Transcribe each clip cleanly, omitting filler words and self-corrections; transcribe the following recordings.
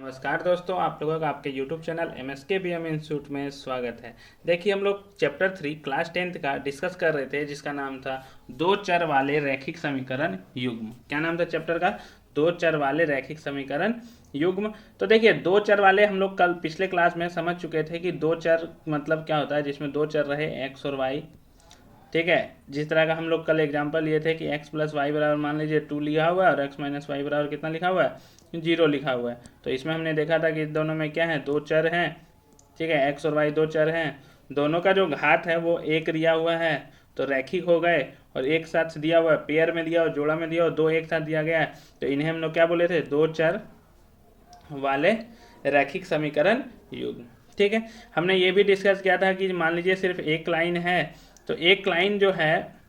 नमस्कार दोस्तों, आप लोगों का आपके YouTube चैनल MSKBM इंस्टीट्यूट में स्वागत है। देखिए, हम लोग चैप्टर 3 क्लास 10th का डिस्कस कर रहे थे, जिसका नाम था दो चर वाले रैखिक समीकरण युग्म। क्या नाम था चैप्टर का? दो चर वाले रैखिक समीकरण युग्म। तो देखिए, दो चर वाले हम लोग कल पिछले क्लास में समझ चुके थे कि दो चर मतलब क्या होता है, जिसमें दो चर रहे एक्स और वाई। ठीक है, जिस तरह का हम लोग कल एग्जांपल लिए थे कि x प्लस वाई बराबर मान लीजिए 2 लिखा हुआ है और x माइनस वाई बराबर कितना लिखा हुआ है, 0 लिखा हुआ है। तो इसमें हमने देखा था कि दोनों में क्या है, दो चर हैं। ठीक है, x और y दो चर हैं, दोनों का जो घात है वो एक दिया हुआ है, तो रैखिक हो गए। और एक साथ दिया हुआ है, पेयर में दिया और जोड़ा में दिया और दो एक साथ दिया गया है, तो इन्हें हम लोग क्या बोले थे, दो चर वाले रैखिक समीकरण युग्म। ठीक है, हमने ये भी डिस्कस किया था कि मान लीजिए सिर्फ एक लाइन है, तो एक लाइन जो है,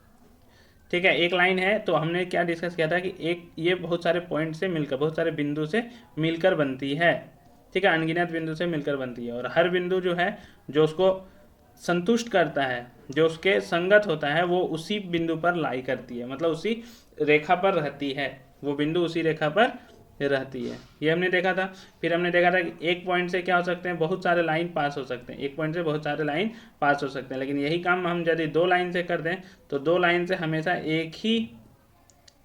ठीक है, एक लाइन है, तो हमने क्या डिस्कस किया था कि एक ये बहुत सारे पॉइंट से मिलकर, बहुत सारे बिंदु से मिलकर बनती है। ठीक है, अनगिनत बिंदु से मिलकर बनती है, और हर बिंदु जो है, जो उसको संतुष्ट करता है, जो उसके संगत होता है, वो उसी बिंदु पर लाई करती है, मतलब उसी रेखा पर रहती है, वो बिंदु उसी रेखा पर रहती है। ये हमने देखा था। फिर हमने देखा था कि एक पॉइंट से क्या हो सकते हैं, बहुत सारे लाइन पास हो सकते हैं, एक पॉइंट से बहुत सारे लाइन पास हो सकते हैं, लेकिन यही काम हम यदि दो लाइन से कर दें तो दो लाइन से हमेशा एक ही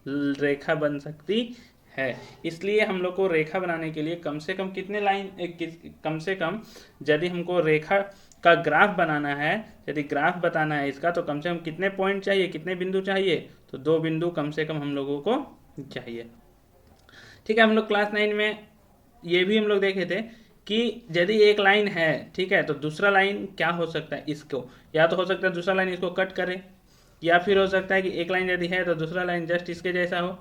रेखा बन सकती है। इसलिए हम लोग को रेखा बनाने के लिए कम से कम कितने लाइन, कम से कम यदि हमको रेखा का ग्राफ बनाना है, यदि ग्राफ बताना है इसका, तो कम से कम कितने पॉइंट चाहिए, कितने बिंदु चाहिए, तो दो बिंदु कम से कम हम लोगों को चाहिए। ठीक है, हम लोग क्लास 9 में ये भी हम लोग देखे थे कि यदि एक लाइन है, ठीक है, तो दूसरा लाइन क्या हो सकता है, इसको या तो हो सकता है दूसरा लाइन इसको कट करे, या फिर हो सकता है कि एक लाइन यदि है तो दूसरा लाइन जस्ट इसके जैसा हो।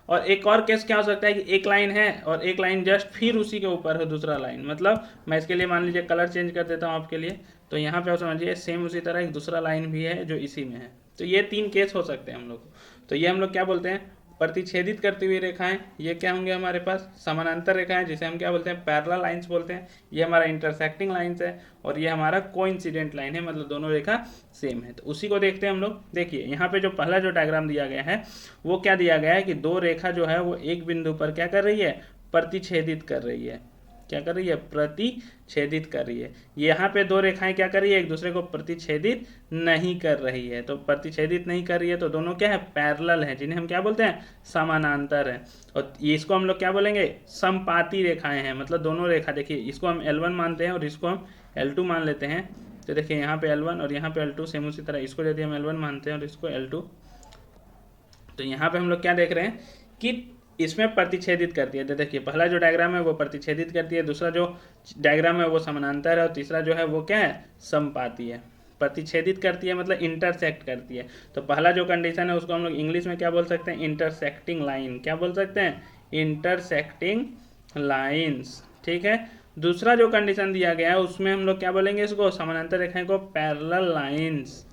और एक और केस क्या हो सकता है कि एक लाइन है और एक लाइन जस्ट फिर उसी के ऊपर है दूसरा लाइन, मतलब मैं इसके लिए मान लीजिए कलर चेंज कर देता हूँ आपके लिए, तो यहाँ पे आप समझिए सेम उसी तरह एक दूसरा लाइन भी है जो इसी में है। तो ये तीन केस हो सकते हैं हम लोग को। तो ये हम लोग क्या बोलते हैं, प्रतिच्छेदित करती हुई रेखाएं। ये क्या होंगे हमारे पास, समानांतर रेखाएं, जिसे हम क्या बोलते हैं, पैरेलल लाइंस बोलते हैं। ये हमारा इंटरसेक्टिंग लाइंस है, और ये हमारा कोइंसिडेंट लाइन है, मतलब दोनों रेखा सेम है। तो उसी को देखते हैं हम लोग। देखिए, यहाँ पे जो पहला जो डायग्राम दिया गया है, वो क्या दिया गया है कि दो रेखा जो है वो एक बिंदु पर क्या कर रही है, प्रतिच्छेदित कर रही है। क्या कर रही है, प्रतिच्छेदित कर रही है। यहाँ पे दो रेखाएं क्या कर रही है, एक दूसरे को प्रतिच्छेदित नहीं कर रही है। तो प्रतिच्छेदित नहीं कर रही है, तो दोनों क्या है, पैरेलल है, जिन्हें हम क्या बोलते हैं, समानांतर है। और इसको हम लोग क्या बोलेंगे, समपाती रेखाएं हैं, मतलब दोनों रेखा, देखिए इसको हम L1 मानते हैं और इसको हम L2 मान लेते हैं। तो देखिए यहाँ पे L1 और यहाँ पे L2 सेम उसी तरह, इसको यदि हम L1 मानते हैं और इसको L2, तो यहाँ पे हम लोग क्या देख रहे हैं कि इसमें प्रतिच्छेदित करती है। तो देखिए, पहला जो डायग्राम है वो प्रतिच्छेदित करती है, दूसरा जो डायग्राम है वो समानांतर है, और तीसरा जो है वो क्या है, समपाती है। प्रतिच्छेदित करती है मतलब इंटरसेक्ट करती है। तो पहला जो कंडीशन है उसको हम लोग इंग्लिश में क्या बोल सकते हैं, इंटरसेक्टिंग लाइन। क्या बोल सकते हैं, इंटरसेक्टिंग लाइन्स। ठीक है, दूसरा जो कंडीशन दिया गया है उसमें हम लोग क्या बोलेंगे, इसको समानांतर रेखाएं को पैरेलल लाइन्स।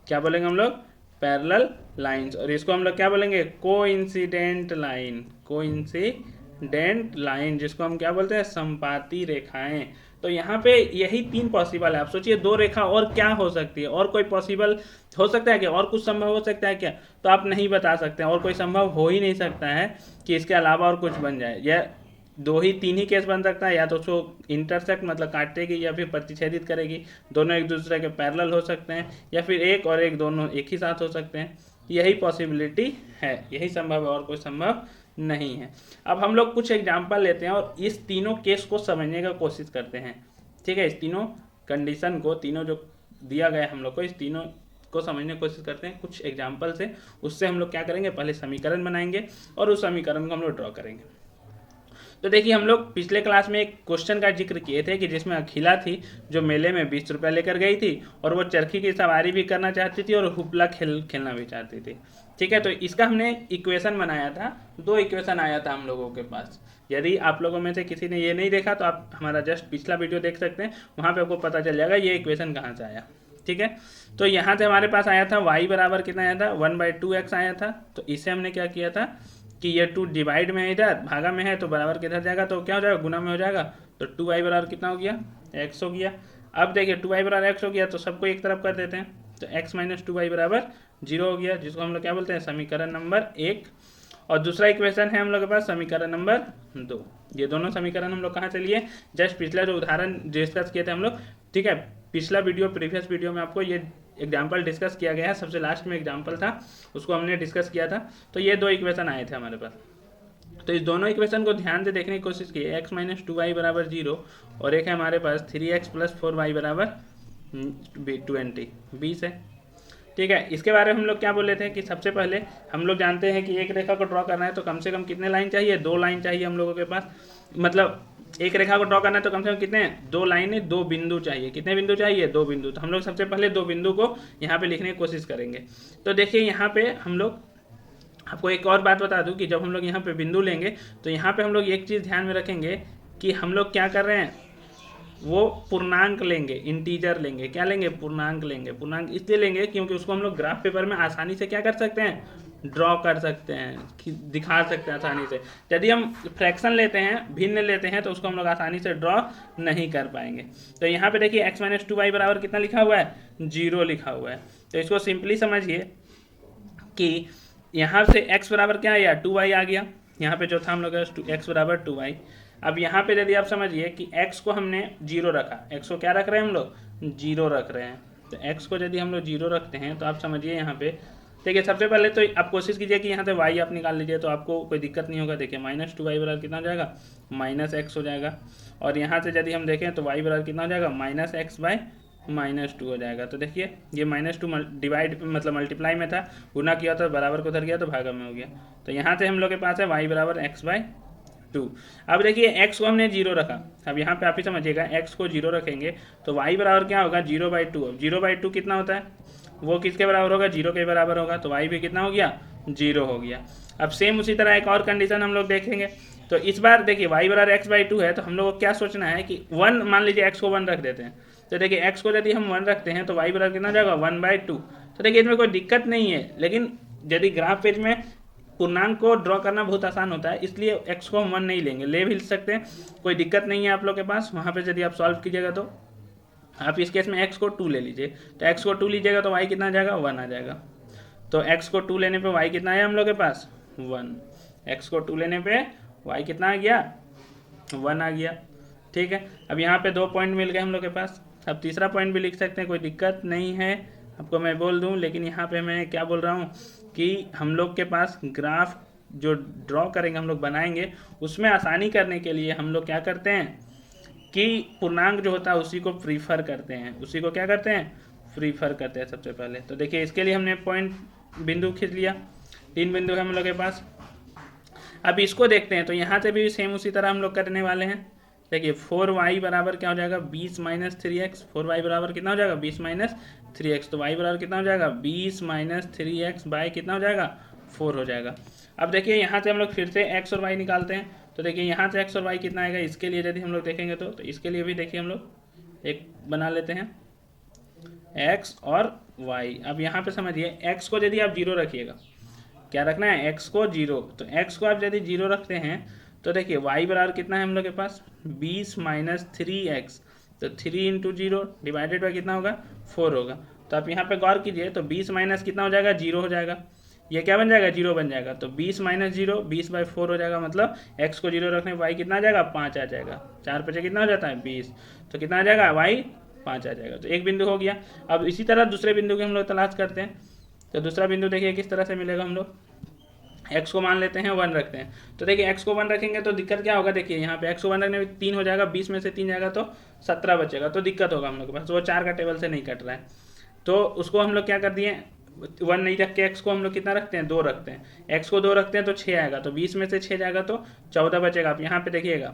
क्या बोलेंगे हम लोग, पैरेलल लाइंस। और इसको हम लोग क्या बोलेंगे, कोइंसिडेंट लाइन। कोइंसिडेंट लाइन, जिसको हम क्या बोलते हैं, समपाती रेखाएं। तो यहाँ पे यही तीन पॉसिबल है। आप सोचिए, दो रेखा और क्या हो सकती है, और कोई पॉसिबल हो सकता है क्या, और कुछ संभव हो सकता है क्या, तो आप नहीं बता सकते हैं। और कोई संभव हो ही नहीं सकता है कि इसके अलावा और कुछ बन जाए। यह दो ही तीन ही केस बन सकता है, या तो उसको इंटरसेक्ट मतलब काटेगी, या फिर प्रतिच्छेदित करेगी, दोनों एक दूसरे के पैरेलल हो सकते हैं, या फिर एक और एक दोनों एक ही साथ हो सकते हैं। यही पॉसिबिलिटी है, यही संभव है, और कोई संभव नहीं है। अब हम लोग कुछ एग्जाम्पल लेते हैं और इस तीनों केस को समझने का कोशिश करते हैं। ठीक है, इस तीनों कंडीशन को, तीनों जो दिया गया है हम लोग को, इस तीनों को समझने की कोशिश करते हैं कुछ एग्जाम्पल से। उससे हम लोग क्या करेंगे, पहले समीकरण बनाएंगे और उस समीकरण को हम लोग ड्रॉ करेंगे। तो देखिए, हम लोग पिछले क्लास में एक क्वेश्चन का जिक्र किए थे कि जिसमें अखिला थी, जो मेले में 20 रुपया लेकर गई थी, और वो चरखी की सवारी भी करना चाहती थी और हुपला खेलना भी चाहती थी। ठीक है, तो इसका हमने इक्वेशन बनाया था, दो इक्वेशन आया था हम लोगों के पास। यदि आप लोगों में से किसी ने ये नहीं देखा तो आप हमारा जस्ट पिछला वीडियो देख सकते हैं, वहाँ पे आपको पता चल जाएगा ये इक्वेशन कहाँ से आया। ठीक है, तो यहाँ से हमारे पास आया था y बराबर कितना आया था, 1/2x आया था। तो इसे हमने क्या किया था कि ये 2 डिवाइड में है, इधर भागा में है, तो बराबर किधर जाएगा, तो क्या हो जाएगा, गुना में हो जाएगा। तो 2y बराबर कितना हो गया, x हो गया। अब देखिए 2y बराबर x हो गया, तो सबको एक तरफ कर देते हैं, तो x माइनस 2y बराबर 0 हो गया, जिसको हम लोग क्या बोलते हैं, समीकरण नंबर 1। और दूसरा इक्वेशन है हम लोग के पास समीकरण नंबर 2। ये दोनों समीकरण हम लोग कहाँ से लिए, जस्ट पिछला जो उदाहरण डिस्कस किए थे हम लोग, ठीक है, पिछला वीडियो प्रीवियस वीडियो में आपको ये एग्जाम्पल डिस्कस किया गया है, सबसे लास्ट में एग्जाम्पल था उसको हमने डिस्कस किया था। तो ये 2 इक्वेशन आए थे हमारे पास। तो इस दोनों इक्वेशन को ध्यान से देखने की कोशिश की, x माइनस 2y बराबर 0 और एक है हमारे पास 3x प्लस 4y बराबर 20 है, ठीक है। इसके बारे में हम लोग क्या बोले थे कि सबसे पहले हम लोग जानते हैं कि एक रेखा को ड्रॉ करना है तो कम से कम कितने लाइन चाहिए, 2 लाइन चाहिए हम लोगों के पास। मतलब एक रेखा को ड्रॉ करना है तो कम से कम कितने, 2 लाइनें, 2 बिंदु चाहिए। कितने बिंदु चाहिए, 2 बिंदु। तो हम लोग सबसे पहले 2 बिंदु को यहाँ पे लिखने की कोशिश करेंगे। तो देखिए यहाँ पे हम लोग, आपको एक और बात बता दूं कि जब हम लोग यहाँ पे बिंदु लेंगे तो यहाँ पे हम लोग एक चीज़ ध्यान में रखेंगे कि हम लोग क्या कर रहे हैं, वो पूर्णांक लेंगे, इंटीजर लेंगे। क्या लेंगे, पूर्णांक लेंगे। पूर्णांक इसलिए लेंगे क्योंकि उसको हम लोग ग्राफ पेपर में आसानी से क्या कर सकते हैं, ड्रॉ कर सकते हैं, दिखा सकते हैं आसानी से। यदि हम फ्रैक्शन लेते हैं, भिन्न लेते हैं, तो उसको हम लोग आसानी से ड्रॉ नहीं कर पाएंगे। तो यहाँ पे देखिए x माइनस 2y बराबर कितना लिखा हुआ है, 0 लिखा हुआ है। तो इसको सिंपली समझिए कि यहाँ से x बराबर क्या आया, 2y आ गया। यहाँ पे जो था हम लोग x बराबर 2y। अब यहाँ पे यदि आप समझिए कि x को हमने 0 रखा, x को क्या रख रहे हैं हम लोग, 0 रख रहे हैं। तो x को यदि हम लोग 0 रखते हैं तो आप समझिए यहाँ पे, देखिए सबसे पहले तो आप कोशिश कीजिए कि यहाँ से y आप निकाल लीजिए तो आपको कोई दिक्कत नहीं होगा। देखिए माइनस 2y बराबर कितना हो जाएगा, माइनस x हो जाएगा। और यहाँ से यदि हम देखें तो y बराबर कितना हो जाएगा, माइनस एक्स बाई माइनस 2 हो जाएगा। तो देखिए ये -2 डिवाइड मतलब मल्टीप्लाई में था, गुना किया तो बराबर को उधर गया तो भागा में हो गया। तो यहाँ से हम लोग के पास है y बराबर एक्स बाई 2। अब देखिए x को हमने 0 रखा। अब यहाँ पे आप ही समझिएगा, x को 0 रखेंगे तो y बराबर क्या होगा, 0/2। अब 0/2 कितना होता है, वो किसके बराबर होगा, 0 के बराबर होगा। तो y भी कितना हो गया, 0 हो गया। अब सेम उसी तरह एक और कंडीशन हम लोग देखेंगे। तो इस बार देखिए y बराबर x/2 है तो हम लोग को क्या सोचना है कि 1, मान लीजिए x को 1 रख देते हैं। तो देखिए x को यदि हम 1 रखते हैं तो y बराबर कितना हो जाएगा, 1/2। तो देखिए इसमें कोई दिक्कत नहीं है, लेकिन यदि ग्राफ पेज में पूर्णांक को ड्रॉ करना बहुत आसान होता है, इसलिए x को हम 1 नहीं लेंगे, ले भी सकते हैं, कोई दिक्कत नहीं है आप लोग के पास। वहाँ पे यदि आप सॉल्व कीजिएगा तो आप इस केस में x को 2 ले लीजिए। तो x को 2 लीजिएगा तो y कितना आ जाएगा, 1 आ जाएगा। तो x को 2 लेने पे y कितना आया हम लोग के पास, 1। x को 2 लेने पे y कितना आ गया, 1 आ गया, ठीक है। अब यहाँ पे 2 पॉइंट मिल गए हम लोग के पास। अब तीसरा पॉइंट भी लिख सकते हैं, कोई दिक्कत नहीं है, आपको मैं बोल दूं। लेकिन यहाँ पे मैं क्या बोल रहा हूँ कि हम लोग के पास ग्राफ जो ड्रॉ करेंगे, हम लोग बनाएंगे, उसमें आसानी करने के लिए हम लोग क्या करते हैं कि पूर्णांक जो होता है उसी को प्रीफर करते हैं। उसी को क्या करते हैं, प्रीफर करते हैं सबसे पहले। तो देखिए इसके लिए हमने पॉइंट बिंदु खींच लिया, 3 बिंदु है हम लोग के पास। अब इसको देखते हैं तो यहाँ से भी सेम उसी तरह हम लोग करने वाले हैं। देखिए 4y बराबर क्या हो जाएगा, 20 माइनस 3x। 4y बराबर कितना हो जाएगा, 20 माइनस 3x। तो y बराबर कितना हो जाएगा, 20 माइनस 3x बाई कितना हो जाएगा, 4 हो जाएगा। अब देखिए यहाँ से हम लोग फिर से x और y निकालते हैं। तो देखिए यहाँ से x और y कितना आएगा, इसके लिए यदि हम लोग देखेंगे तो इसके लिए भी देखिए हम लोग एक बना लेते हैं, x और y। अब यहाँ पे समझिए x को यदि आप 0 रखिएगा, क्या रखना है, x को 0। तो x को आप यदि 0 रखते हैं तो देखिए y बराबर कितना है हम लोग के पास, 20 माइनस 3x। तो 3 इंटू 0 डिवाइडेड बाई कितना होगा, 4 होगा। तो आप यहाँ पे गौर कीजिए तो 20 माइनस कितना हो जाएगा, 0 हो जाएगा। ये क्या बन जाएगा, 0 बन जाएगा। तो 20 माइनस 0 20/4 हो जाएगा। मतलब x को 0 रखने पर y कितना आ जाएगा, 5 आ जाएगा। 4 5 कितना हो जाता है, 20। तो कितना आ जाएगा, y 5 आ जाएगा। तो एक बिंदु हो गया। अब इसी तरह दूसरे बिंदु की हम लोग तलाश करते हैं। तो दूसरा बिंदु देखिए किस तरह से मिलेगा, हम लोग x को मान लेते हैं 1 रखते हैं। तो देखिए x को 1 रखेंगे तो दिक्कत क्या होगा, देखिए यहाँ पे x को 1 रखने में 3 हो जाएगा, 20 में से 3 जाएगा तो 17 बचेगा। तो दिक्कत होगा हम लोग के पास, तो वो 4 का टेबल से नहीं कट रहा है। तो उसको हम लोग क्या कर दिए, 1 नहीं रख के x को हम लोग कितना रखते हैं, 2 रखते हैं। x को 2 रखते हैं तो 6 आएगा। तो 20 में से 6 जाएगा तो 14 बचेगा। आप यहाँ पे देखिएगा,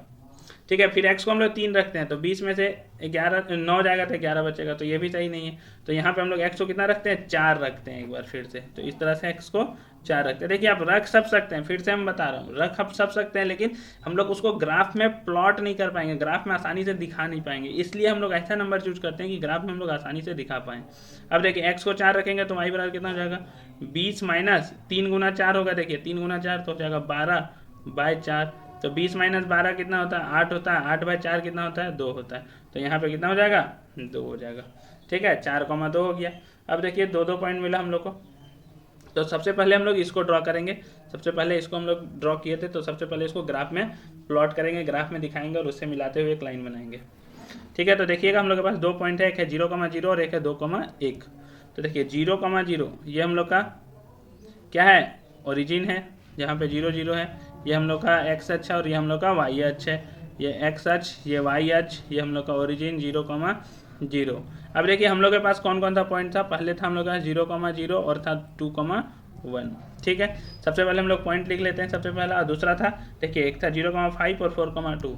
ठीक है। फिर x को हम लोग 3 रखते हैं तो 20 में से 9 जाएगा तो 11 बचेगा। तो ये भी सही नहीं है। तो यहाँ पे हम लोग x को कितना रखते हैं, 4 रखते हैं एक बार फिर से। तो इस तरह से x को 4 रखते हैं। देखिए आप रख सब सकते हैं, फिर से हम बता रहा हूँ, रख आप सब सकते हैं, लेकिन हम लोग उसको ग्राफ में प्लॉट नहीं कर पाएंगे, ग्राफ में आसानी से दिखा नहीं पाएंगे। इसलिए हम लोग ऐसा नंबर चूज करते हैं कि ग्राफ में हम लोग आसानी से दिखा पाएँ। अब देखिए x को 4 रखेंगे तो y बराबर कितना हो जाएगा, 20 माइनस 3 गुना 4 होगा। देखिए 3 गुना 4 तो हो जाएगा 12/4। तो 20 माइनस 12 कितना होता है, 8 होता है। 8/4 कितना होता है, 2 होता है। तो यहाँ पे कितना हो जाएगा, 2 हो जाएगा, ठीक है। 4,2 हो गया। अब देखिए 2 पॉइंट मिला हम लोग को। तो सबसे पहले हम लोग इसको ड्रॉ करेंगे। सबसे पहले इसको हम लोग ड्रॉ किए थे, तो सबसे पहले इसको ग्राफ में प्लॉट करेंगे, ग्राफ में दिखाएंगे और उससे मिलाते हुए एक लाइन बनाएंगे। ठीक है, तो देखिएगा हम लोग के पास 2 पॉइंट है, एक है 0,0 और एक है 2,1। तो देखिए 0,0 ये हम लोग का क्या है, ओरिजिन है, जहाँ पे 0 0 है। ये हम लोग का एक्स अक्ष है और ये हम लोग का वाई अक्ष है। ये एक्स अक्ष, ये वाई अक्ष, ये हम लोग का ओरिजिन 0,0। अब देखिए हम लोग के पास कौन कौन सा पॉइंट था। पहले था हम लोग का 0,0 और था 2,1। ठीक है, सबसे पहले हम लोग पॉइंट लिख लेते हैं सबसे पहला। दूसरा था, देखिए एक था 0,5 और 4,2।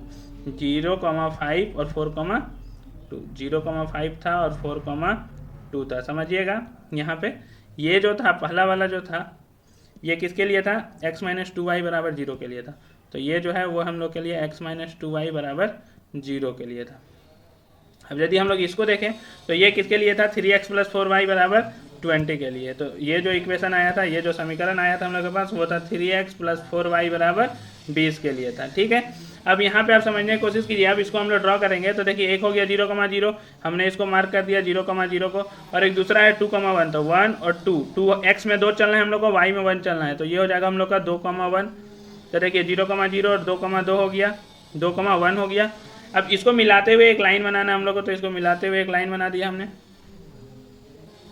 0,5 और 4,2, 0,5 था और 4,2 था। समझिएगा यहाँ पे ये जो था पहला वाला जो था, ये किसके लिए था, x - 2y बराबर 0 के लिए था। तो ये जो है वो हम लोग के लिए x - 2y बराबर 0 के लिए था। अब यदि हम लोग इसको देखें तो ये किसके लिए था, 3x + 4y बराबर 20 के लिए। तो ये जो इक्वेशन आया था, ये जो समीकरण आया था हम लोग के पास, वो था 3x + 4y बराबर 20 के लिए था। ठीक है, अब यहाँ पे आप समझने की कोशिश कीजिए। अब इसको हम लोग ड्रॉ करेंगे तो देखिए एक हो गया 0,0, हमने इसको मार्क कर दिया 0,0 को, और एक दूसरा है 2,1। तो 1 और 2 x में 2 चलना है हम लोग को, y में 1 चलना है। तो ये हो जाएगा हम लोग का 2,1। तो देखिए 0,0 और 2,2 हो गया, 2,1 हो गया। अब इसको मिलाते हुए एक लाइन बनाना है हम लोग को, तो इसको मिलाते हुए एक लाइन बना दिया हमने।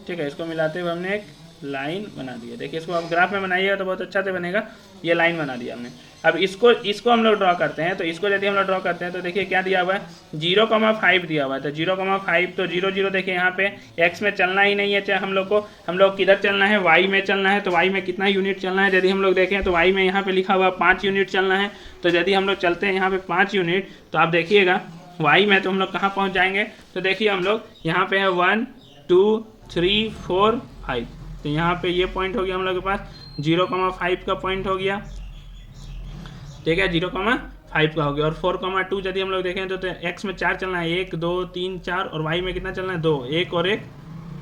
ठीक है, इसको मिलाते हुए हमने एक लाइन बना दिया। देखिए इसको आप ग्राफ में बनाइएगा तो बहुत अच्छा से बनेगा। ये लाइन बना दिया हमने। अब इसको हम लोग ड्रॉ करते हैं। तो इसको यदि हम लोग ड्रॉ करते हैं तो देखिए क्या दिया हुआ है, 0,5 दिया हुआ है। तो 0,5 तो 0 0 देखिए यहाँ पे x में चलना ही नहीं है, चाहे हम लोग किधर चलना है, y में चलना है। तो y में कितना यूनिट चलना है यदि हम लोग देखें तो y में यहाँ पे लिखा हुआ 5 यूनिट चलना है। तो यदि हम लोग चलते हैं यहाँ पे 5 यूनिट, तो आप देखिएगा y में तो हम लोग कहाँ पहुँच जाएंगे। तो देखिए हम लोग यहाँ पे है 1 2 3 4 5। तो यहाँ पे ये पॉइंट हो गया हम लोग के पास, 0,5 का पॉइंट हो गया। ठीक है, 0,5 का हो गया। और 4,2 यदि हम लोग देखें तो x में 4 चलना है, 1 2 3 4, और y में कितना चलना है, 2, 1 और 1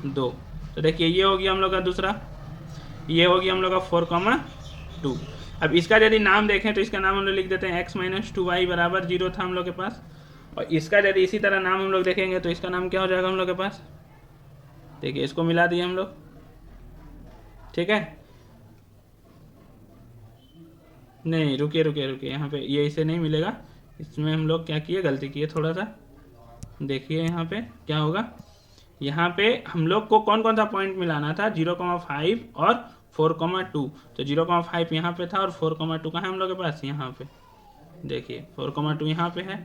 2। तो देखिए ये हो गया हम लोग का दूसरा, ये हो गया हम लोग का 4,2। अब इसका यदि नाम देखें तो इसका नाम हम लोग लिख देते हैं x - 2y बराबर 0 था हम लोग के पास। और इसका यदि इसी तरह नाम हम लोग देखेंगे तो इसका नाम क्या हो जाएगा हम लोग के पास। देखिए इसको मिला दिए हम लोग। ठीक है, नहीं रुकिए रुकिए रुकिए, यहाँ पे ये इसे नहीं मिलेगा। इसमें हम लोग क्या किए, गलती किए थोड़ा सा। देखिए यहाँ पे क्या होगा, यहाँ पे हम लोग को कौन कौन सा पॉइंट मिलाना था, 0,5 और 4,2। तो 0,5 यहाँ पे था और 4,2 कहाँ है हम लोग के पास, यहाँ पे। देखिए 4,2 यहाँ पे है।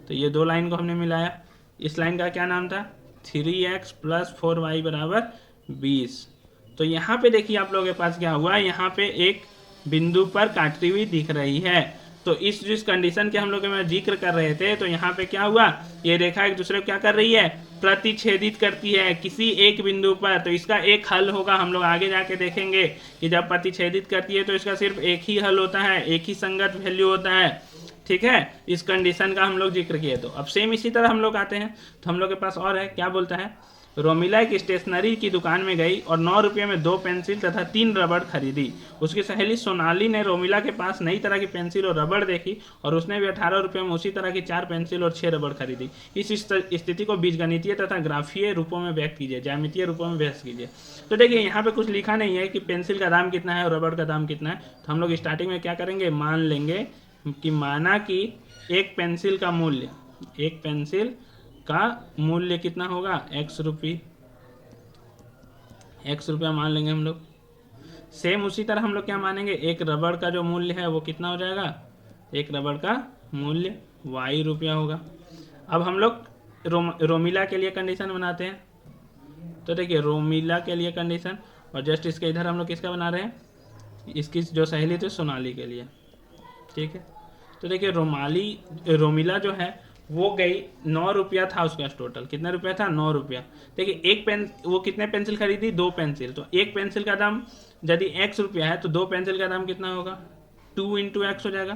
तो ये दो लाइन को हमने मिलाया। इस लाइन का क्या नाम था, 3x + 4y बराबर 20। तो यहाँ पे देखिए आप लोगों के पास क्या हुआ, यहाँ पे एक बिंदु पर काटती हुई दिख रही है। तो इस जिस कंडीशन के हम लोग में जिक्र कर रहे थे, तो यहाँ पे क्या हुआ, ये रेखा एक दूसरे को क्या कर रही है, प्रतिच्छेदित करती है किसी एक बिंदु पर। तो इसका एक हल होगा, हम लोग आगे जाके देखेंगे कि जब प्रतिच्छेदित करती है तो इसका सिर्फ एक ही हल होता है, एक ही संगत वैल्यू होता है। ठीक है, इस कंडीशन का हम लोग जिक्र किए। तो अब सेम इसी तरह हम लोग आते हैं, तो हम लोग के पास और है, क्या बोलता है, रोमिला एक स्टेशनरी की दुकान में गई और 9 रुपये में 2 पेंसिल तथा 3 रबड़ खरीदी। उसकी सहेली सोनाली ने रोमिला के पास नई तरह की पेंसिल और रबड़ देखी और उसने भी 18 रुपये में उसी तरह की 4 पेंसिल और 6 रबड़ खरीदी। इस स्थिति को बीजगणितीय तथा ग्राफीय रूपों में व्यक्त कीजिए, ज्यामितीय रूपों में व्यक्त कीजिए। तो देखिए यहाँ पे कुछ लिखा नहीं है कि पेंसिल का दाम कितना है और रबड़ का दाम कितना है। तो हम लोग स्टार्टिंग में क्या करेंगे, मान लेंगे कि माना कि एक पेंसिल का मूल्य कितना होगा, x रुपया मान लेंगे हम लोग। सेम उसी तरह हम लोग क्या मानेंगे, एक रबड़ का जो मूल्य है वो कितना हो जाएगा, एक रबड़ का मूल्य y रुपया होगा। अब हम लोग रोमिला के लिए कंडीशन बनाते हैं। तो देखिए रोमिला के लिए कंडीशन, और जस्ट इसके इधर हम लोग किसका बना रहे हैं, इसकी जो सहेली थी सोनाली के लिए। ठीक है, तो देखिए रोमिला जो है वो गई, 9 रुपया था उसका टोटल, कितना रुपया था, 9 रुपया। देखिए वो कितने पेंसिल खरीदी, 2 पेंसिल। तो एक पेंसिल का दाम यदि x रुपया है तो 2 पेंसिल का दाम कितना होगा, 2 × x हो जाएगा।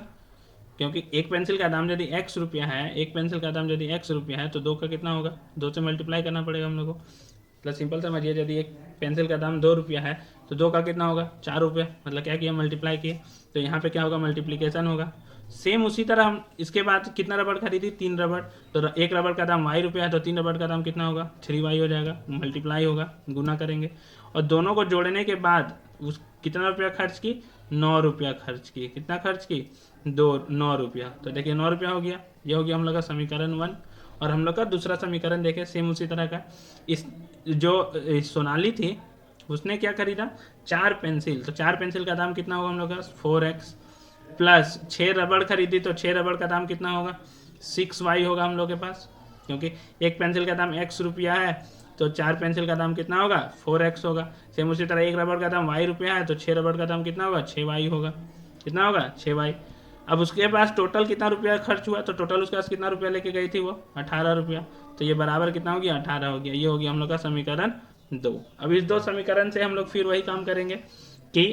क्योंकि एक पेंसिल का दाम यदि x रुपया है, एक पेंसिल का दाम यदि x रुपया है तो 2 का कितना होगा, 2 से मल्टीप्लाई करना पड़ेगा हम लोग को। मतलब सिंपल समझिए, यदि एक पेंसिल का दाम 2 रुपया है तो 2 का कितना होगा, 4 रुपये। मतलब क्या किया, मल्टीप्लाई किए। तो यहाँ पे क्या होगा, मल्टीप्लीकेशन होगा। सेम उसी तरह हम इसके बाद कितना रबड़ खरीदी, 3 रबड़। तो एक रबड़ का दाम y रुपया है तो 3 रबड़ का दाम कितना होगा, 3y हो जाएगा। मल्टीप्लाई होगा, गुना करेंगे। और दोनों को जोड़ने के बाद उस कितना रुपया खर्च की, ₹9 खर्च की। कितना खर्च की? 9 रुपया। तो देखिए 9 रुपया हो गया। ये हो गया हम लोग का समीकरण 1। और हम लोग का दूसरा समीकरण देखें सेम उसी तरह का। इस जो सोनाली थी उसने क्या खरीदा? 4 पेंसिल। तो 4 पेंसिल का दाम कितना होगा हम लोग का? 4x प्लस 6 रबड़ खरीदी तो 6 रबड़ का दाम कितना होगा? 6y होगा हम लोग के पास, क्योंकि एक पेंसिल का दाम x रुपया है तो 4 पेंसिल का दाम कितना होगा? 4x होगा। सेम उसी तरह एक रबड़ का दाम y रुपया है तो 6 रबड़ का दाम कितना होगा? 6y होगा। कितना होगा? 6y। अब उसके पास टोटल कितना रुपया खर्च हुआ? तो टोटल उसके पास कितना रुपया लेके गई थी वो? 18 रुपया। तो ये बराबर कितना हो गया? 18 हो गया। ये हो गया हम लोग का समीकरण 2। अब इस 2 समीकरण से हम लोग फिर वही काम करेंगे कि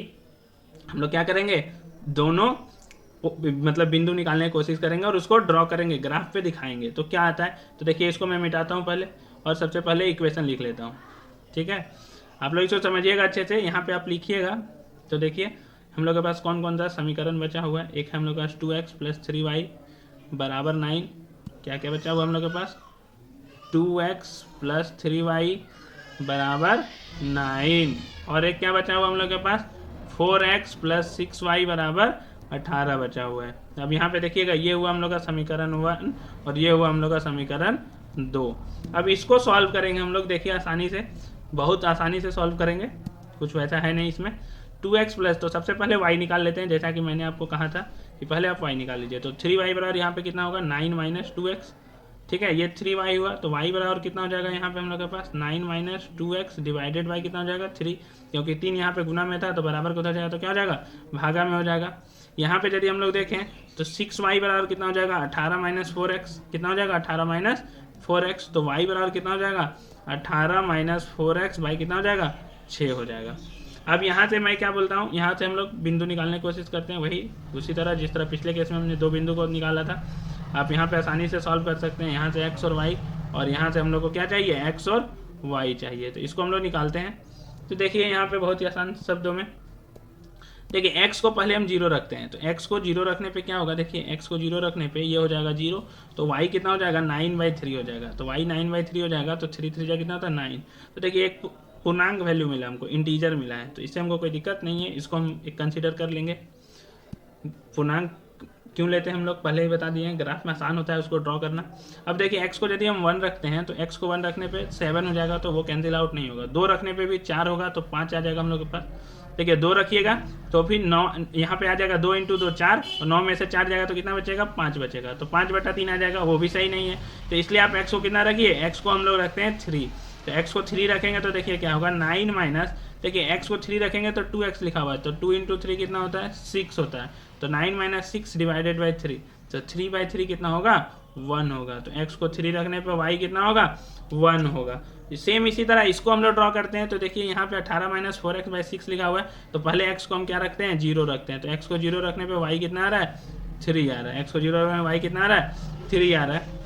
हम लोग क्या करेंगे, दोनों मतलब बिंदु निकालने की कोशिश करेंगे और उसको ड्रॉ करेंगे, ग्राफ पे दिखाएंगे। तो क्या आता है? तो देखिए इसको मैं मिटाता हूँ पहले और सबसे पहले इक्वेशन लिख लेता हूँ। ठीक है, आप लोग इसको समझिएगा अच्छे से, यहाँ पे आप लिखिएगा। तो देखिए हम लोग के पास कौन कौन सा समीकरण बचा हुआ है। एक है हम लोग के पास 2x प्लस 3y बराबर 9। क्या क्या बचा हुआ हम लोग के पास? 2x प्लस 3y बराबर 9। और एक क्या बचा हुआ हम लोग के पास? 4x प्लस 6y बराबर 18 बचा हुआ है। अब यहाँ पे देखिएगा ये हुआ हम लोग का समीकरण 1 और ये हुआ हम लोग का समीकरण 2। अब इसको सॉल्व करेंगे हम लोग, देखिए आसानी से, बहुत आसानी से सॉल्व करेंगे, कुछ वैसा है नहीं इसमें। 2x प्लस, तो सबसे पहले y निकाल लेते हैं, जैसा कि मैंने आपको कहा था कि पहले आप y निकाल लीजिए। तो 3y बराबर यहाँ पे कितना होगा? 9 माइनस 2x। ठीक है, ये 3y हुआ तो y बराबर कितना हो जाएगा यहाँ पे हम लोग के पास? 9 माइनस 2x डिवाइडेड बाई कितना हो जाएगा? 3, क्योंकि 3 यहाँ पे गुना में था तो बराबर को हो जाएगा तो क्या हो जाएगा? भागा में हो जाएगा। यहाँ पे यदि हम लोग देखें तो 6y बराबर कितना हो जाएगा? 18 माइनस 4x। कितना हो जाएगा? 18 माइनस 4x। तो y बराबर कितना हो जाएगा? 18 माइनस 4x बाई कितना हो जाएगा? 6 हो जाएगा। अब यहाँ से मैं क्या बोलता हूँ, यहाँ से हम लोग बिंदु निकालने की कोशिश करते हैं, वही उसी तरह जिस तरह पिछले केस में हमने 2 बिंदु को निकाला था। आप यहाँ पे आसानी से सॉल्व कर सकते हैं। यहाँ से x और y, और यहाँ से हम लोग को क्या चाहिए? x और y चाहिए। तो इसको हम लोग निकालते हैं। तो देखिए यहाँ पे बहुत ही आसान शब्दों में देखिए x को पहले हम 0 रखते हैं। तो x को 0 रखने पे क्या होगा? देखिए x को 0 रखने पे ये हो जाएगा 0, तो y कितना हो जाएगा? 9/3 हो जाएगा। तो y 9/3 हो जाएगा, तो 3 3 कितना होता है? 9। तो देखिए एक पूर्णांक वैल्यू मिला हमको, इंटीजर मिला है, तो इससे हमको कोई दिक्कत नहीं है, इसको हम एक कंसीडर कर लेंगे। पूर्णांक क्यों लेते हैं हम लोग पहले ही बता दिए हैं, ग्राफ में आसान होता है उसको ड्रॉ करना। अब देखिए x को यदि हम 1 रखते हैं तो x को 1 रखने पे 7 हो जाएगा, तो वो कैंसिल आउट नहीं होगा। 2 रखने पे भी 4 होगा, तो 5 आ जाएगा हम लोग के पास। देखिए 2 रखिएगा तो फिर 9 यहाँ पे आ जाएगा, 2 × 2 4, और 9 में से 4 जाएगा तो कितना बचेगा? 5 बचेगा। तो 5/3 आ जाएगा, वो भी सही नहीं है। तो इसलिए आप x को कितना रखिए? x को हम लोग रखते हैं 3। तो x को 3 रखेंगे तो देखिए क्या होगा? 9 माइनस, देखिए x को 3 रखेंगे तो 2x लिखा हुआ है, तो 2 × 3 कितना होता है? 6 होता है। तो 9 माइनस 6 डिवाइडेड बाई 3, तो 3/3 कितना होगा? 1 होगा। तो x को 3 रखने पर y कितना होगा? 1 होगा। सेम इसी तरह इसको हम लोग ड्रॉ करते हैं। तो देखिए यहाँ पे 18 माइनस 4x/6 लिखा हुआ है, तो पहले x को हम क्या रखते हैं? 0 रखते हैं। तो x को 0 रखने पे y कितना आ रहा है? 3 आ रहा है। x को 0 रखने पे y कितना आ रहा है? 3 आ रहा है।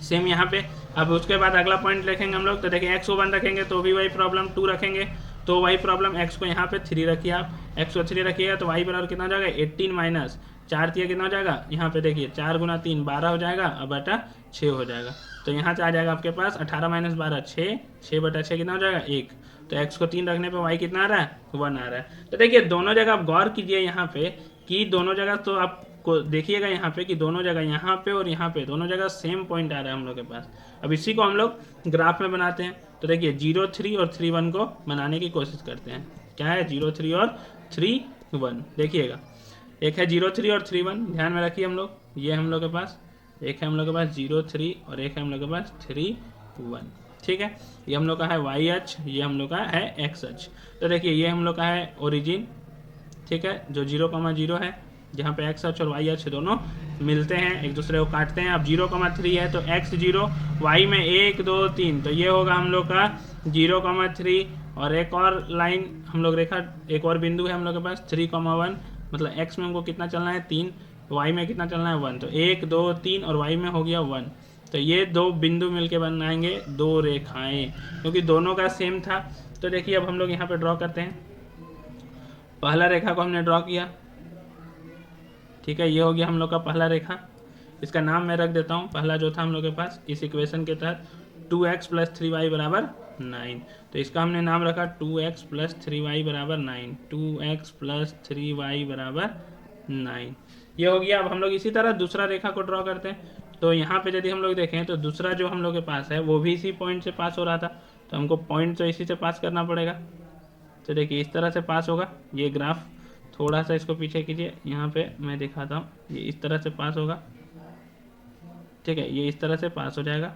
सेम यहाँ पे अब उसके बाद अगला पॉइंट लिखेंगे हम लोग। तो देखिए x को 1 रखेंगे तो भी वही प्रॉब्लम, 2 रखेंगे तो वही प्रॉब्लम, x को यहाँ पे 3 रखिए आप, x को 3 रखिएगा तो y बराबर कितना हो जाएगा? 18 माइनस 4 3 कितना हो जाएगा? यहाँ पे देखिए 4 × 3 12 हो जाएगा, अब बटा 6 हो जाएगा। तो यहाँ से आ जाएगा आपके पास 18 माइनस 12 6, 6/6 कितना हो जाएगा? 1। तो x को 3 रखने पे y कितना आ रहा है? 1 आ रहा है। तो देखिए दोनों जगह आप गौर कीजिए यहाँ पे कि दोनों जगह, तो आपको देखिएगा यहाँ पे कि दोनों जगह, यहाँ पे और यहाँ पे, दोनों जगह सेम पॉइंट आ रहा है हम लोग के पास। अब इसी को हम लोग ग्राफ में बनाते हैं। तो देखिए 0 3 और 3 1 को बनाने की कोशिश करते हैं। क्या है? 0 3 और 3 1। देखिएगा एक है 0 3 और 3 1, ध्यान में रखिए हम लोग, ये हम लोग के पास एक है हम लोग के पास 0 3 और एक है हम लोग के पास 3 1। ठीक है, ये हम लोग का है y अक्ष, ये हम लोग का है x अक्ष। तो देखिए ये हम लोग का है ओरिजिन, ठीक है, जो 0,0 है, जहाँ पे x अक्ष और y अक्ष दोनों मिलते हैं, एक दूसरे को काटते हैं। अब 0,3 है तो x 0, y में 1 2 3, तो ये होगा हम लोग का 0,3। और एक और लाइन हम लोग रेखा, एक और बिंदु है हम लोग के पास 3,1, मतलब x में हमको कितना चलना है? 3, y में कितना चलना है? 1। तो 1 2 3 और y में हो गया 1। तो ये 2 बिंदु मिलके बनाएंगे 2 रेखाएं, क्योंकि दोनों का सेम था। तो देखिए अब हम लोग यहाँ पे ड्रॉ करते हैं। पहला रेखा को हमने ड्रॉ किया, ठीक है, ये हो गया हम लोग का पहला रेखा। इसका नाम मैं रख देता हूँ, पहला जो था हम लोग के पास इस इक्वेशन के तहत 2x प्लस 3y बराबर 9। तो इसका हमने नाम रखा 2x प्लस 3y बराबर 9, 2x प्लस 3y बराबर 9। ये हो गया। अब हम लोग इसी तरह दूसरा रेखा को ड्रॉ करते हैं। तो यहाँ पे यदि हम लोग देखें तो दूसरा जो हम लोग के पास है वो भी इसी पॉइंट से पास हो रहा था, तो हमको पॉइंट तो इसी से पास करना पड़ेगा। तो देखिए इस तरह से पास होगा। ये ग्राफ थोड़ा सा इसको पीछे कीजिए, यहाँ पे मैं दिखाता हूँ। ये इस तरह से पास होगा, ठीक है, ये इस तरह से पास हो जाएगा।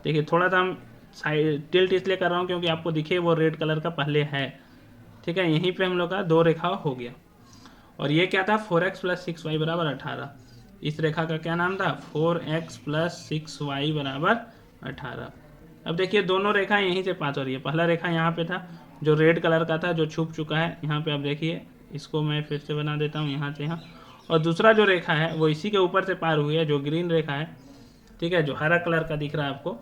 देखिए थोड़ा सा हम साइड टिल्ट इसलिए कर रहा हूँ क्योंकि आपको दिखे वो रेड कलर का पहले है, ठीक है। यहीं पे हम लोग का दो रेखा हो गया। और ये क्या था 4x प्लस 6y बराबर 18। इस रेखा का क्या नाम था 4x प्लस 6y बराबर 18। अब देखिए दोनों रेखा यहीं से पास हो रही है। पहला रेखा यहाँ पे था जो रेड कलर का था, जो छुप चुका है यहाँ पे। अब देखिए इसको मैं फिर से बना देता हूँ यहाँ से यहाँ। और दूसरा जो रेखा है वो इसी के ऊपर से पार हुई है, जो ग्रीन रेखा है, ठीक है, जो हरा कलर का दिख रहा है आपको,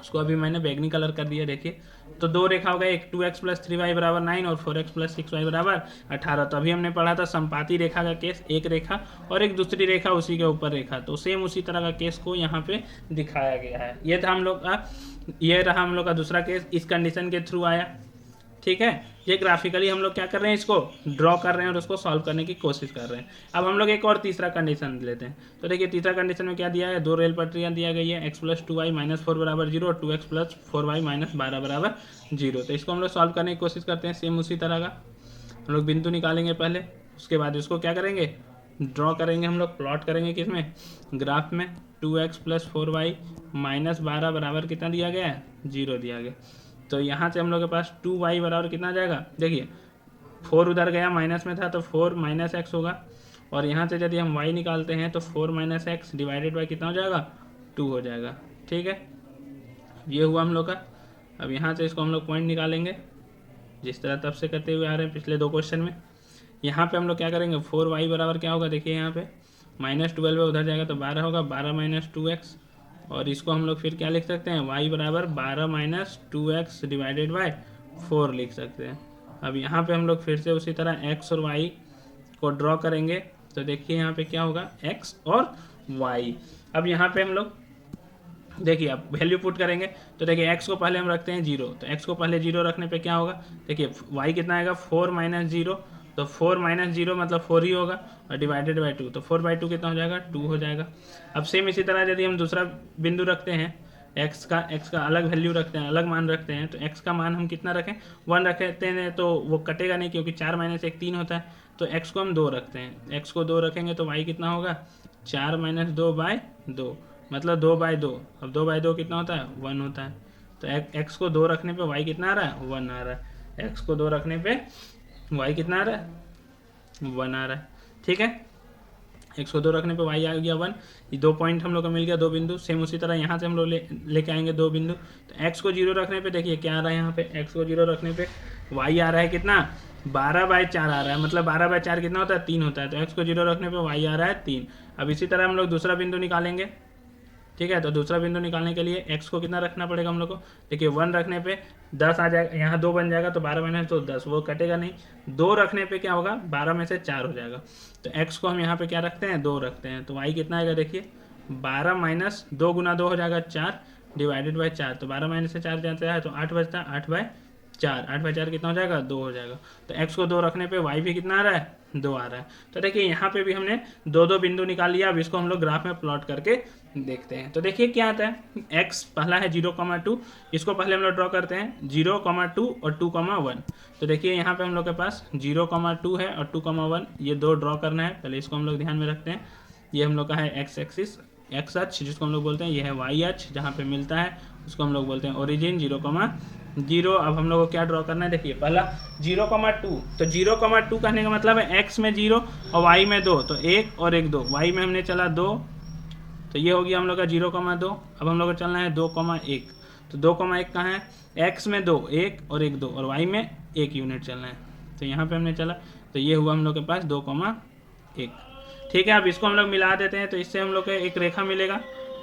उसको अभी मैंने बैगनी कलर कर दिया। देखिए तो दो रेखा हो गए, एक 2x प्लस 3y बराबर 9 और 4x प्लस 6y बराबर 18। तो अभी हमने पढ़ा था संपाती रेखा का केस, एक रेखा और एक दूसरी रेखा उसी के ऊपर रेखा। तो सेम उसी तरह का केस को यहाँ पे दिखाया गया है। ये था हम लोग का, ये रहा हम लोग का दूसरा केस, इस कंडीशन के थ्रू आया, ठीक है। ये ग्राफिकली हम लोग क्या कर रहे हैं, इसको ड्रॉ कर रहे हैं और उसको सॉल्व करने की कोशिश कर रहे हैं। अब हम लोग एक और तीसरा कंडीशन लेते हैं। तो देखिए तीसरा कंडीशन में क्या दिया है, दो रेल पटरियां दिया गई है, x प्लस 2y माइनस 4 बराबर 0 और 2x प्लस 4y माइनस 12 बराबर 0। तो इसको हम लोग सॉल्व करने की कोशिश करते हैं। सेम उसी तरह का हम लोग बिंदु निकालेंगे पहले, उसके बाद इसको क्या करेंगे, ड्रॉ करेंगे, हम लोग प्लॉट करेंगे किसमें, ग्राफ में। 2x प्लस 4y माइनस 12 बराबर कितना दिया गया है, 0 दिया गया। तो यहाँ से हम लोग के पास 2y बराबर कितना आ जाएगा, देखिए 4 उधर गया, माइनस में था तो 4 माइनस एक्स होगा। और यहाँ से यदि हम y निकालते हैं तो 4 माइनस एक्स डिवाइडेड बाई कितना हो जाएगा, 2 हो जाएगा, ठीक है। ये हुआ हम लोग का। अब यहाँ से इसको हम लोग पॉइंट निकालेंगे, जिस तरह तब से करते हुए आ रहे हैं पिछले दो क्वेश्चन में। यहाँ पे हम लोग क्या करेंगे, 4y बराबर क्या होगा, देखिए यहाँ पे माइनस 12 है, उधर जाएगा तो 12 होगा, 12 माइनस 2x। और इसको हम लोग फिर क्या लिख सकते हैं, y बराबर 12 माइनस 2x डिवाइडेड बाय 4 लिख सकते हैं। अब यहाँ पे हम लोग फिर से उसी तरह x और y को ड्रॉ करेंगे। तो देखिए यहाँ पे क्या होगा, x और y। अब यहाँ पे हम लोग देखिए अब वैल्यू पुट करेंगे। तो देखिए x को पहले हम रखते हैं 0, तो x को पहले 0 रखने पे क्या होगा, देखिए y कितना आएगा 4 माइनस 0, तो 4 माइनस 0 मतलब 4 ही होगा, और डिवाइडेड बाई 2, तो 4/2 कितना हो जाएगा, 2 हो जाएगा। अब सेम इसी तरह यदि हम दूसरा बिंदु रखते हैं, x का अलग वैल्यू रखते हैं, अलग मान रखते हैं, तो x का मान हम कितना रखें, 1 रखते हैं, तो वो कटेगा नहीं क्योंकि 4 माइनस 1 3 होता है। तो x को हम 2 रखते हैं, x को 2 रखेंगे तो y कितना होगा, 4 माइनस 2/2 मतलब 2/2। अब 2/2 कितना होता है, 1 होता है। तो x को 2 रखने पे y कितना आ रहा है, 1 आ रहा है। x को 2 रखने पे y कितना आ रहा है, 1 आ रहा है, ठीक है। x को 2 रखने पे y आ गया 1। ये 2 पॉइंट हम लोग को मिल गया, 2 बिंदु। सेम उसी तरह यहाँ से हम लोग लेके आएंगे 2 बिंदु। तो x को 0 रखने पे देखिए क्या आ रहा है, यहाँ पे x को 0 रखने पे y आ रहा है कितना, 12/4 आ रहा है, मतलब 12/4 कितना होता है, 3 होता है। तो x को 0 रखने पे y आ रहा है 3। अब इसी तरह हम लोग दूसरा बिंदु निकालेंगे, ठीक है। तो दूसरा बिंदु निकालने के लिए x को कितना रखना पड़ेगा हम लोग को, देखिए 1 रखने पे 10 आ जाएगा, यहाँ 2 बन जाएगा, तो 12 माइनस 2 10, वो कटेगा नहीं। 2 रखने पे क्या होगा, 12 में से 4 हो जाएगा। तो x को हम यहाँ पे क्या रखते हैं, 2 रखते हैं। तो y कितना आएगा, देखिए 12 माइनस 2 गुना 2 हो जाएगा 4 डिवाइडेड बाई 4। तो 12 माइनस से 4 जाता है तो 8 बचता है, 8/4, 8/4 कितना हो जाएगा, 2 हो जाएगा। तो x को 2 रखने पे y भी कितना आ रहा है, 2 आ रहा है। तो देखिए यहाँ पे भी हमने 2 बिंदु निकाल लिया। अब इसको हम लोग ग्राफ में प्लॉट करके देखते हैं। तो देखिए क्या आता है, x पहला है 0,2, इसको पहले हम लोग ड्रॉ करते हैं 0,2 और 2,1। तो देखिए यहाँ पे हम लोग के पास 0,2 है और 2,1, ये 2 ड्रॉ करना है। पहले इसको हम लोग ध्यान में रखते हैं। ये हम लोग का है x एक्सिस, x अक्ष जिसको हम लोग बोलते हैं, ये है y अक्ष जहाँ पे मिलता है, उसको हम लोग बोलते हैं ओरिजिन 0,0। अब हम लोग को क्या ड्रॉ करना है, देखिए पहला 0,2। तो 0,2 कहने का मतलब है x में 0 और y में 2, तो 1 और 1 2, y में हमने चला 2, तो ये हो गया हम लोग का 0,2। अब हम लोग को चलना है 2,1। तो 2,1 कहाँ है, x में 2, 1 और 1 2, और y में 1 यूनिट चलना है। तो यहाँ पे हमने चला, तो ये हुआ हम लोग के पास 2,1, ठीक है। अब इसको हम लोग मिला देते हैं, तो इससे हम लोग को एक रेखा मिलेगा,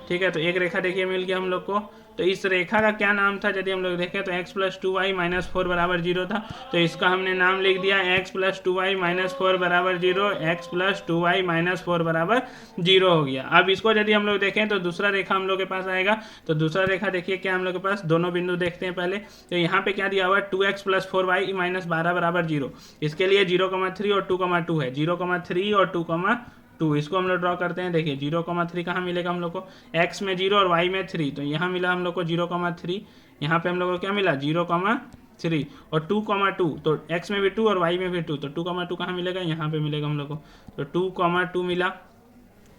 ठीक है, तो एक रेखा देखिए मिल गया हम लोग को। तो इस रेखा का क्या नाम था यदि हम लोग देखें तो x + 2y - 4 = 0 था। तो इसका हमने नाम लिख दिया x + 2y - 4 = 0, x + 2y - 4 = 0 हो गया। अब इसको यदि हम लोग देखें तो दूसरा रेखा हम लोग के पास आएगा। तो दूसरा रेखा देखिए क्या हम लोग के पास, दोनों बिंदु देखते हैं पहले। तो यहाँ पे क्या दिया हुआ है, 2x + 4y - 12 = 0। इसके लिए 0,3 और 2,2 है, 0,3 और 2,2 इसको हम लोग ड्रॉ करते हैं। देखिए 0,3 कहाँ मिलेगा हम लोग को, x में 0 और y में 3, तो यहाँ मिला हम लोग को 0,3। यहाँ पे हम लोग को क्या मिला, 0,3 और 2,2, तो x में भी 2 और y में भी 2, तो 2,2 कहाँ मिलेगा, यहाँ पे मिलेगा हम लोग को। तो 2,2 मिला,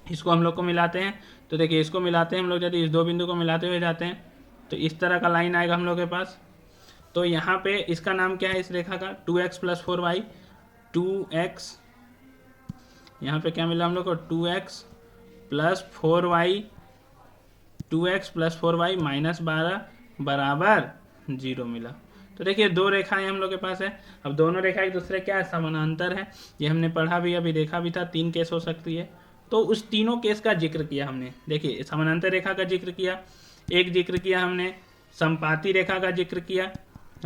इसको हम लोग को मिलाते हैं। तो देखिए इसको मिलाते हैं हम लोग, यदि इस दो बिंदु को मिलाते हुए जाते हैं तो इस तरह का लाइन आएगा हम लोग के पास। तो यहाँ पे इसका नाम क्या है इस रेखा का, 2x + 4y, 2x, यहाँ पे क्या मिला हम लोग को, 2x + 4y, 2x + 4y - 12 = 0 मिला। तो देखिए दो रेखाएं हम लोग के पास है। अब दोनों रेखा एक दूसरे क्या है, समानांतर है। ये हमने पढ़ा भी, अभी देखा भी था, 3 केस हो सकती है। तो उस तीनों केस का जिक्र किया हमने। देखिए समानांतर रेखा का जिक्र किया, एक जिक्र किया हमने समपाती रेखा का जिक्र किया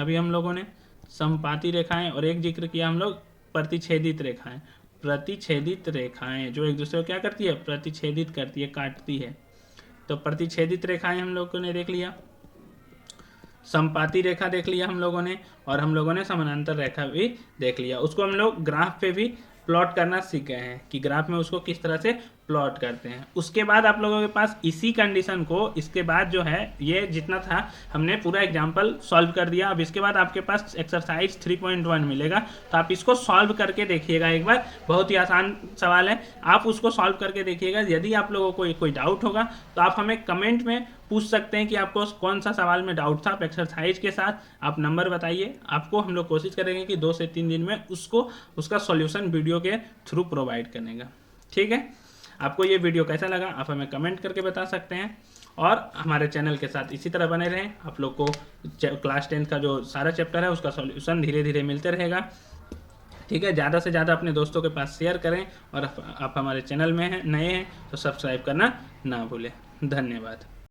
अभी हम लोगों ने, समपाती रेखाएं, और एक जिक्र किया हम लोग प्रतिच्छेदित रेखाएं। प्रतिच्छेदित रेखाएं जो एक दूसरे को क्या करती है, प्रतिच्छेदित करती है, काटती है। तो प्रतिच्छेदित रेखाएं हम लोगों ने देख लिया, समपाती रेखा देख लिया हम लोगों ने, और हम लोगों ने समानांतर रेखा भी देख लिया। उसको हम लोग ग्राफ पे भी प्लॉट करना सीख गए हैं कि ग्राफ में उसको किस तरह से प्लॉट करते हैं। उसके बाद आप लोगों के पास इसी कंडीशन को, इसके बाद जो है ये जितना था हमने पूरा एग्जांपल सॉल्व कर दिया। अब इसके बाद आपके पास एक्सरसाइज 3.1 मिलेगा, तो आप इसको सॉल्व करके देखिएगा एक बार। बहुत ही आसान सवाल है, आप उसको सॉल्व करके देखिएगा। यदि आप लोगों को कोई डाउट होगा तो आप हमें कमेंट में पूछ सकते हैं कि आपको कौन सा सवाल में डाउट था। आप एक्सरसाइज के साथ आप नंबर बताइए, आपको हम लोग कोशिश करेंगे कि 2 से 3 दिन में उसका सॉल्यूशन वीडियो के थ्रू प्रोवाइड करने का। ठीक है, आपको ये वीडियो कैसा लगा आप हमें कमेंट करके बता सकते हैं, और हमारे चैनल के साथ इसी तरह बने रहें। आप लोग को क्लास 10 का जो सारा चैप्टर है उसका सॉल्यूशन धीरे धीरे मिलते रहेगा। ठीक है, ज़्यादा से ज़्यादा अपने दोस्तों के पास शेयर करें, और आप हमारे चैनल में हैं, नए हैं तो सब्सक्राइब करना ना भूलें। धन्यवाद।